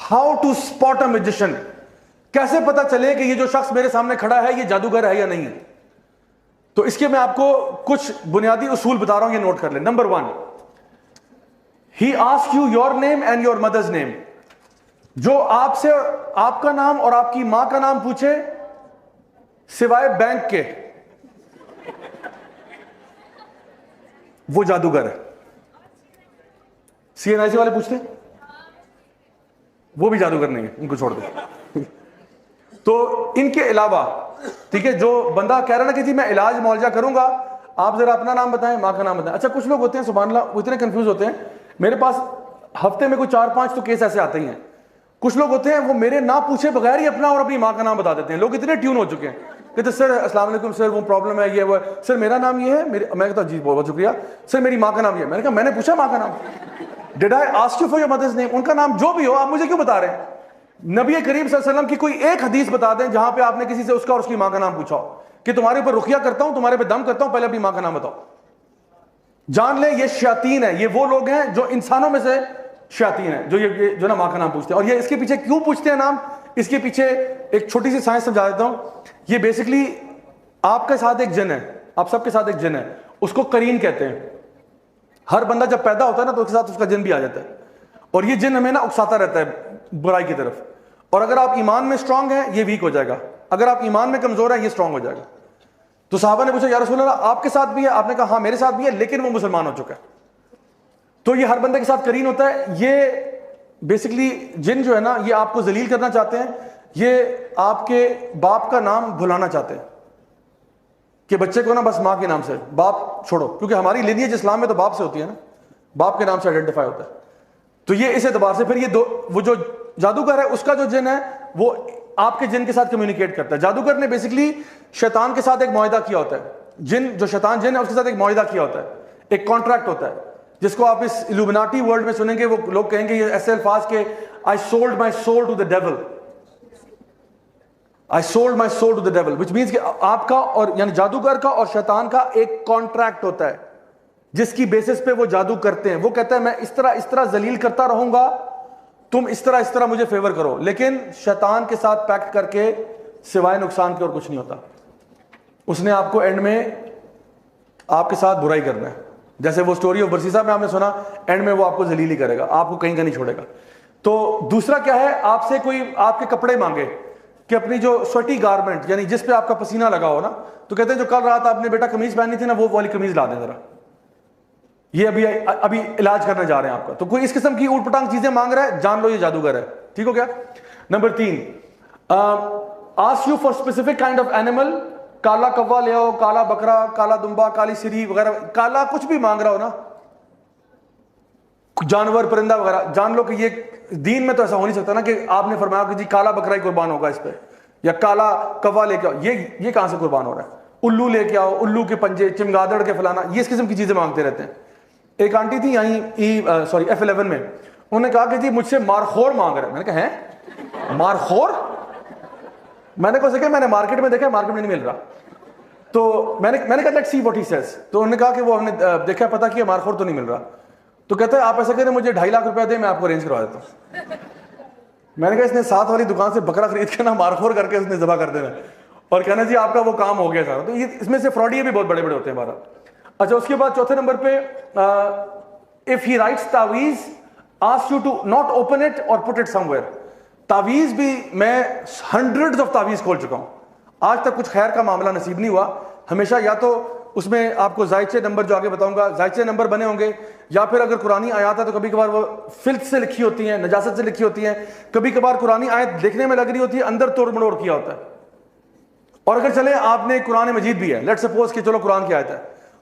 How to spot a magician, कैसे पता चले कि ये जो शख्स मेरे सामने खड़ा है ये जादूगर है या नहीं है। तो इसके मैं आपको कुछ बुनियादी उसूल बता रहा हूं, ये नोट कर ले। Number 1, he ask you your name and your mother's name. जो आपसे आपका नाम और आपकी मां का नाम पूछे सिवाय बैंक के, वो जादूगर है। सीएनआईसी वाले पूछते हैं, वो भी जादूगर नहीं है, इनको छोड़ दो। तो इनके अलावा, ठीक है, जो बंदा कह रहा ना कि जी मैं इलाज मुआवजा करूंगा, आप जरा अपना नाम बताएं, मां का नाम बताएं। अच्छा, कुछ लोग होते हैं सुभान अल्लाह, वो इतने कंफ्यूज होते हैं। मेरे पास हफ्ते में कोई 4-5 तो केस ऐसे आते ही हैं। कुछ लोग होते हैं वो मेरे ना पूछे बगैर ही अपना और अपनी मां का नाम बता देते हैं। लोग इतने ट्यून हो चुके हैं, कहते सर अस्सलाम वालेकुम सर, वो प्रॉब्लम है, ये वो है। सर मेरा नाम ये है, मैं कहता जी बहुत शुक्रिया सर, मेरी मां का नाम ये है। मैंने कहा मैंने पूछा मां का नाम? Did I ask you for your mother's name? उनका नाम जो भी हो, आप मुझे क्यों बता रहे हैं? नबी करीम सल्लल्लाहु अलैहि वसल्लम की कोई एक हदीस बता दें जहां पे आपने किसी से उसका और उसकी मां का नाम पूछा हो कि तुम्हारे ऊपर रुकिया करता हूं, तुम्हारे पे दम करता हूं, पहले अपनी मां का नाम बताओ। जान ले ये शयातीन है, ये वो लोग हैं जो इंसानों में से शयातीन है, जो ये जो ना मां का नाम पूछते हैं। और ये इसके पीछे क्यों पूछते हैं नाम, इसके पीछे एक छोटी सी साइंस समझा देता हूं। ये बेसिकली आपके साथ एक जिन है, आप सबके साथ एक जिन है, उसको करीन कहते हैं। हर बंदा जब पैदा होता है ना तो उसके साथ उसका जिन भी आ जाता है, और ये जिन हमें ना उकसाता रहता है बुराई की तरफ। और अगर आप ईमान में स्ट्रांग है ये वीक हो जाएगा, अगर आप ईमान में कमजोर है ये स्ट्रांग हो जाएगा। तो साहबा ने पूछा या रसूल अल्लाह आपके साथ भी है? आपने कहा हाँ मेरे साथ भी है, लेकिन वो मुसलमान हो चुका है। तो ये हर बंदे के साथ करीन होता है। ये बेसिकली जिन जो है ना, ये आपको जलील करना चाहते हैं, ये आपके बाप का नाम भुलाना चाहते हैं कि बच्चे को ना बस मां के नाम से, बाप छोड़ो, क्योंकि हमारी लिनियज इस्लाम में तो बाप से होती है ना, बाप के नाम से आइडेंटिफाई होता है। तो ये इस एतबार से फिर ये वो जो जादूगर है उसका जो जिन है वो आपके जिन के साथ कम्युनिकेट करता है। जादूगर ने बेसिकली शैतान के साथ एक मुआहिदा किया होता है। जिन जो शैतान जिन है उसके साथ एक मुआहिदा किया होता है, एक कॉन्ट्रैक्ट होता है, जिसको आप इस इल्यूमिनाटी वर्ल्ड में सुनेंगे। वो लोग कहेंगे ये ऐसे अल्फाज के, I sold my soul to the devil, I sold my soul to the devil, which means कि आपका और यानी जादूगर का और शैतान का एक कॉन्ट्रैक्ट होता है जिसकी बेसिस पे वो जादू करते हैं। वो कहता है मैं इस तरह जलील करता रहूंगा, तुम इस तरह मुझे फेवर करो। लेकिन शैतान के साथ पैक्ट करके सिवाय नुकसान के और कुछ नहीं होता। उसने आपको एंड में आपके साथ बुराई करना है। जैसे वो स्टोरी ऑफ बरसीसा में आपने सुना, एंड में वो आपको जलील ही करेगा, आपको कहीं का नहीं छोड़ेगा। तो दूसरा क्या है, आपसे कोई आपके कपड़े मांगे कि अपनी जो स्वेटी गारमेंट यानी जिस पे आपका पसीना लगा हो ना, तो कहते हैं जो कल रात आपने बेटा कमीज पहनी थी ना, वो वाली कमीज ला दें जरा, ये अभी इलाज करने जा रहे हैं आपका। तो कोई इस किस्म की ऊट पटांग चीजें मांग रहा है, जान लो ये जादूगर है। ठीक हो गया। Number 3, ask you for specific kind of animal, काला कौवा ले आओ, काला बकरा, काला दुम्बा, काली सिरी वगैरह, काला कुछ भी मांग रहा हो ना, जानवर परिंदा वगैरह, जान लो कि ये दीन में तो ऐसा हो नहीं सकता ना कि आपने फरमाया कि जी काला बकरा ही कुर्बान होगा इस पे, या काला कौवा लेके आओ। ये कहां से कुर्बान हो रहा है? उल्लू लेके आओ, उल्लू के पंजे, चिमगादड़ के फलाना, ये इस किस्म की चीजें मांगते रहते हैं। एक आंटी थी यहीं F11 में, उन्होंने कहा कि जी मुझसे मारखोर मांग रहे हैं। मैंने कहा है मारखोर? मैंने कहा मैंने मार्केट में देखा, मार्केट में नहीं मिल रहा। तो मैंने कहा let's see what he says. तो उन्होंने कहा कि वो हमने देखा, पता किया, मारखोर तो नहीं मिल रहा। तो कहते हैं आप ऐसा करें मुझे 2.5 लाख रुपया दे, मैं आपको अरेंज करवा देता हूँ। मैंने कहा इसने साथ वाली दुकान से बकरा खरीद के ना मारखोर करके उसने जबा कर देना और कहना जी आपका वो काम हो गया सारा। तो ये इसमें से फ्रॉडिये भी बहुत बड़े बड़े होते हैं हमारा। अच्छा, उसके बाद चौथे नंबर पे, इफ ही राइट्स तावीज ask you to not open it और पुट इट समवेयर। तावीज भी मैं हंड्रेड्स ऑफ तावीज खोल चुका हूं, आज तक कुछ खैर का मामला नसीब नहीं हुआ। हमेशा या तो उसमें आपको जायचे नंबर जो आगे बताऊंगा, जायचे नंबर बने होंगे, या फिर अगर कुरानी आयत है तो कभी कभार वो फिल्थ से लिखी होती है, नजासत से लिखी होती है। कभी कभार कुरानी आयत देखने में लग रही होती है, अंदर तोड़ मड़ोड़ किया होता है। और अगर चले आपने कुरान मजीद भी है, लेट्स सपोज कि चलो कुरान की आयत है,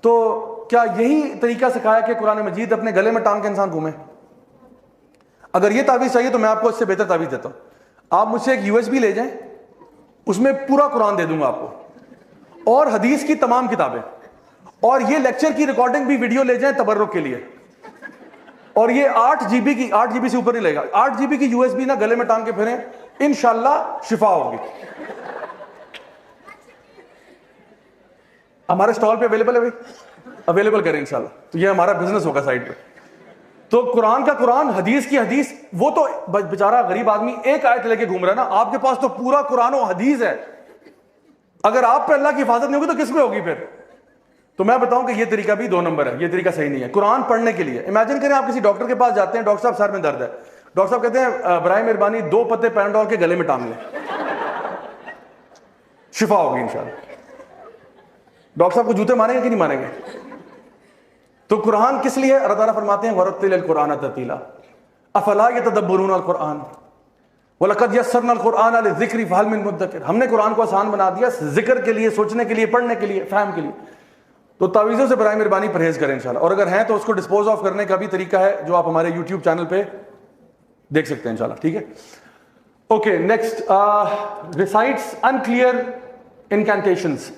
तो क्या यही तरीका सिखाया कि कुरान मजीद अपने गले में टांग के इंसान घूमे? अगर ये तावीज चाहिए तो मैं आपको इससे बेहतर तावीज देता हूं। आप मुझसे एक USB ले जाएं, उसमें पूरा कुरान दे दूंगा आपको, और हदीस की तमाम किताबें, और ये लेक्चर की रिकॉर्डिंग भी वीडियो ले जाएं तबर्रुक के लिए। और ये 8 GB से ऊपर नहीं लेगा। 8 GB की USB ना गले में टांग के फिरें, इंशाल्लाह शिफा होगी। हमारे स्टॉल पे अवेलेबल है भाई, अवेलेबल करें इंशाल्लाह। तो ये हमारा बिजनेस होगा साइड पे। तो कुरान का कुरान, हदीस की हदीस। वो तो बेचारा गरीब आदमी एक आयत लेके घूम रहा है ना, आपके पास तो पूरा कुरान और हदीस है। अगर आप पे अल्लाह की हिफाजत नहीं होगी तो किस पे होगी फिर? तो मैं बताऊं कि ये तरीका भी 2 नंबर है, ये तरीका सही नहीं है। कुरान पढ़ने के लिए इमेजिन करें आप किसी डॉक्टर के पास जाते हैं, डॉक्टर साहब सर में दर्द है, डॉक्टर साहब कहते हैं बराए मेहरबानी 2 पत्ते पैराडोल के गले में टांग लें, शिफा होगी इंशाल्लाह। डॉक्टर साहब को जूते मारेंगे कि नहीं मारेंगे? तो कुरान किस लिए? अल्लाह ताला फरमाते हैं वरत्तिल कुरान तरतीला अफला यतदब्बरून कुरान वलक़द यस्सरना कुरान लिज़िक्रि फ़हल मिन मुद्दकिर। हमने कुरान को आसान बना दिया जिक्र के लिए, सोचने के लिए, पढ़ने के लिए, फहम के लिए। तो तावीज़ों से बराए मेहरबानी परहेज करें इंशाल्लाह, और अगर हैं तो उसको डिस्पोज ऑफ करने का भी तरीका है जो आप हमारे यूट्यूब चैनल पे देख सकते हैं इंशाल्लाह, ठीक है। ओके, नेक्स्ट, रिसाइट्स अनक्लियर इनकैंटेशंस,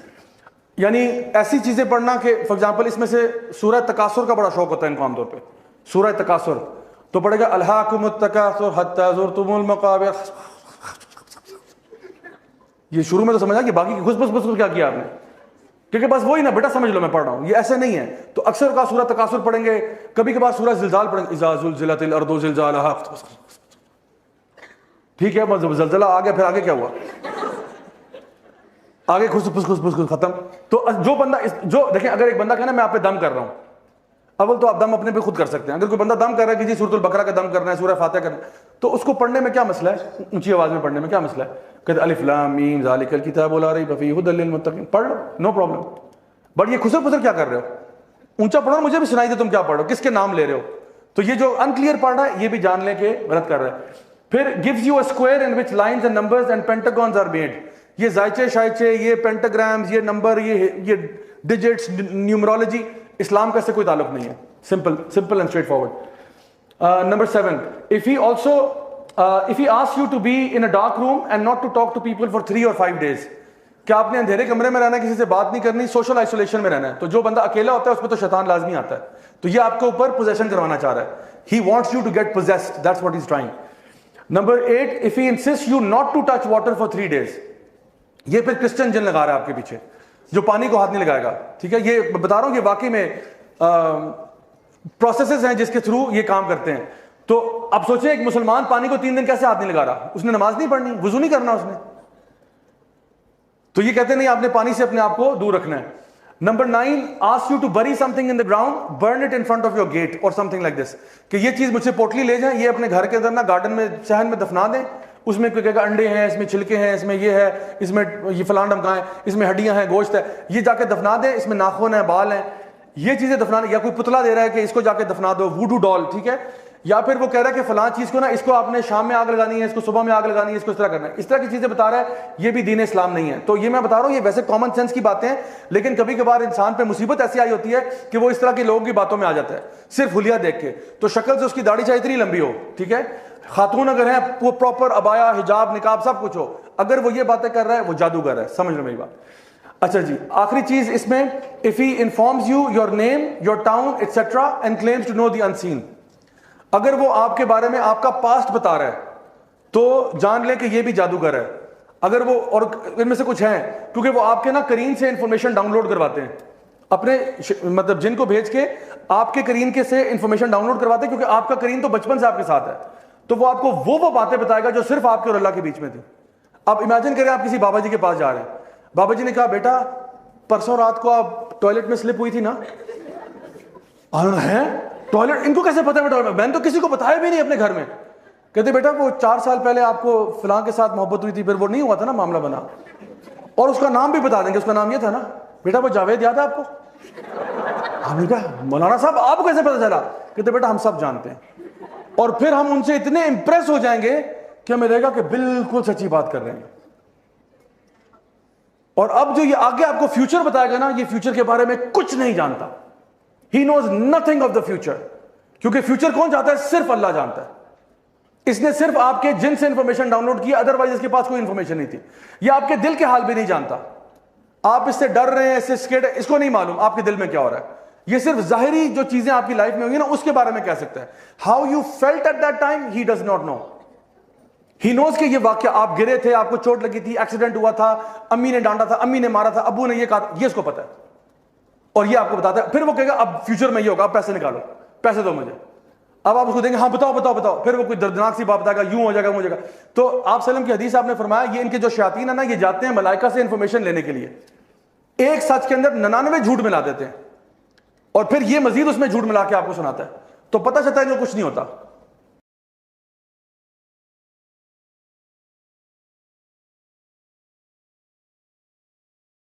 यानी ऐसी चीजें पढ़ना कि फॉर एग्जांपल इसमें से सूरह तकासुर का बड़ा शौक होता है इनको आमतौर पे। सूरह तकासुर तो पढ़ेगा अल्हाकुमुत तकासुर हत्ता ज़ुरतुमुल मक़ाबिर। ये शुरू में तो समझा कि बाकी की घुस बस क्या किया आपने, क्योंकि बस वही ना बेटा समझ लो मैं पढ़ रहा हूं, ये ऐसे नहीं है। तो अक्सर का सूरह तकासुर पढ़ेंगे, कभी कभार सूरह ज़िलज़ाल पढ़ेंगे, इज़ा ज़ुलज़िलतिल अर्दु ज़िलज़ालहा, ठीक है, बस ज़लज़ला आ गया, फिर आगे क्या हुआ? आगे खुश खत्म। तो जो बंदा जो देखें, अगर एक बंदा कहना मैं आप पे दम कर रहा हूं, अव्वल तो आप दम अपने पे खुद कर सकते हैं। अगर कोई बंदा दम कर रहा है कि जी सूरतुल बकरा का दम करना है, सूरह फातिहा करना है, तो उसको पढ़ने में क्या मसला है? ऊंची आवाज में पढ़ने में क्या मसला है? कहते अलिफ लाम मीम ज़ालिकल किताबु ला रैब फीहि हुदल लिल मुत्तकीन, पढ़ लो, नो प्रॉब्लम। बट ये खुसर पुसर क्या कर रहे हो? ऊंचा पढ़ो, मुझे भी सुनाई दे तुम क्या पढ़ रहे हो, किसके नाम ले रहे हो? तो ये जो अनक्लियर पढ़ रहा है ये भी जान ले के गलत कर रहा है। फिर gives you a square in which lines and numbers and pentagons are made. ये जायचे शायचे, ये पेंटाग्राम्स, ये नंबर, ये डिजिट्स, न्यूमरोलॉजी, इस्लाम का इससे कोई ताल्लुक नहीं है। Simple and straight forward. Number 7, if he asks you to be in a dark room and not to talk to people for 3 or 5 days, क्या आपने अंधेरे कमरे में रहना है, किसी से बात नहीं करनी, सोशल आइसोलेशन में रहना है? तो जो बंदा अकेला होता है उस पर तो शैतान लाजमी आता है। तो ये आपके ऊपर पोजेशन करवाना चाह रहा है। He wants you to get possessed, that's what he's trying. Number 8, if he insists you not to touch water for 3 days, ये फिर क्रिश्चियन जिन लगा रहा है आपके पीछे, जो पानी को हाथ नहीं लगाएगा, ठीक है। ये बता रहा हूं कि वाकई में प्रोसेसेस हैं जिसके थ्रू ये काम करते हैं। तो अब सोचिए एक मुसलमान पानी को 3 दिन कैसे हाथ नहीं लगा रहा? उसने नमाज नहीं पढ़नी, वुजू नहीं करना उसने। तो ये कहते नहीं, आपने पानी से अपने आप को दूर रखना है। Number 9, ask you to bury something in the ground, burn it in front of your gate और समथिंग लाइक दिस, कि ये चीज मुझसे पोटली ले जाएं, ये अपने घर के अंदर ना गार्डन में, सहन में दफना दें। उसमें कोई कहेगा अंडे हैं, इसमें छिलके हैं, इसमें ये है, इसमें ये फलान ढमका है, इसमें हड्डियां हैं, गोश्त है, ये जाके दफना दें, इसमें नाखून है, बाल हैं, ये चीजें दफनाने। या कोई पुतला दे रहा है कि इसको जाके दफना दो, वूडू डॉल, ठीक है। या फिर वो कह रहा है कि फलां चीज को ना, इसको आपने शाम में आग लगानी है, इसको सुबह में आग लगानी है, इसको इस तरह करना है, इस तरह की चीजें बता रहा है। ये भी दीन इस्लाम नहीं है। तो ये मैं बता रहा हूं, ये वैसे कॉमन सेंस की बातें हैं, लेकिन कभी कभार इंसान पे मुसीबत ऐसी आई होती है कि वो इस तरह के लोगों की बातों में आ जाता है, सिर्फ हुलिया देख के। तो शक्ल से उसकी दाढ़ी चाहे इतनी लंबी हो, ठीक है, खातून अगर है वो प्रॉपर अबाया, हिजाब, निकाब सब कुछ हो, अगर वो ये बातें कर रहा है वो जादूगर है। समझ लो मेरी बात। अच्छा जी, आखिरी चीज इसमें, if he informs you your name, your town etcetera and claims to know the unseen, अगर वो आपके बारे में आपका पास्ट बता रहा है तो जान ले कि ये भी जादूगर है। अगर वो, और इनमें से कुछ हैं, क्योंकि वो आपके ना करीन से इंफॉर्मेशन डाउनलोड करवाते हैं, अपने मतलब जिनको भेज के आपके करीन के से इंफॉर्मेशन डाउनलोड करवाते हैं, क्योंकि आपका करीन तो बचपन से आपके साथ है। तो वो आपको वो बातें बताएगा जो सिर्फ आपके और अल्लाह के बीच में थी। अब इमेजिन करें आप किसी बाबा जी के पास जा रहे हैं, बाबा जी ने कहा बेटा परसों रात को आप टॉयलेट में स्लिप हुई थी ना? है टॉयलेट, इनको कैसे पता है टॉयलेट? मैंने तो किसी को बताया भी नहीं अपने घर में। कहते बेटा वो 4 साल पहले आपको फलां के साथ मोहब्बत हुई थी, फिर वो नहीं हुआ था ना, मामला बना, और उसका नाम भी बता देंगे, उसका नाम ये था ना बेटा, वो जावेद याद है आपको? हमने कहा मौलाना साहब आपको कैसे पता चला? कहते बेटा हम सब जानते हैं। और फिर हम उनसे इतने इंप्रेस हो जाएंगे कि हमें लगेगा कि बिल्कुल सच्ची बात कर रहे हैं। और अब जो ये आगे आपको फ्यूचर बताएगा ना, ये फ्यूचर के बारे में कुछ नहीं जानता। He knows nothing of the future, क्योंकि फ्यूचर कौन जानता है? सिर्फ अल्लाह जानता है। इसने सिर्फ आपके जिन से इंफॉर्मेशन डाउनलोड की, अदरवाइज इसके पास कोई इंफॉर्मेशन नहीं थी। ये आपके दिल के हाल भी नहीं जानता। आप इससे डर रहे हैं, इससे स्केर्ड है, इसको नहीं मालूम आपके दिल में क्या हो रहा है। ये सिर्फ जाहिरी जो चीजें आपकी लाइफ में होंगी ना, उसके बारे में कह सकता है। How you felt at that time he does not know. He knows कि ये वाक्य आप गिरे थे, आपको चोट लगी थी, एक्सीडेंट हुआ था, अम्मी ने डांटा था, अम्मी ने मारा था, अब्बू ने ये कहा, ये इसको पता है, और ये आपको बताता है। फिर वो कहेगा अब फ्यूचर में ये होगा, अब पैसे निकालो, पैसे दो मुझे। अब आप उसको देंगे हाँ बताओ बताओ बताओ, फिर वो कोई दर्दनाक सी बात बताएगा, यूं हो जाएगा वो हो जाएगा। तो आप सल्लम की हदीस आपने फरमाया ये इनके जो शयातीन है ना, ये जाते हैं मलाइका से इंफॉर्मेशन लेने के लिए, एक सच के अंदर 99 झूठ मिला देते हैं और फिर ये मजीद उसमें झूठ मिला के आपको सुनाता है, तो पता चलता है जो कुछ नहीं होता।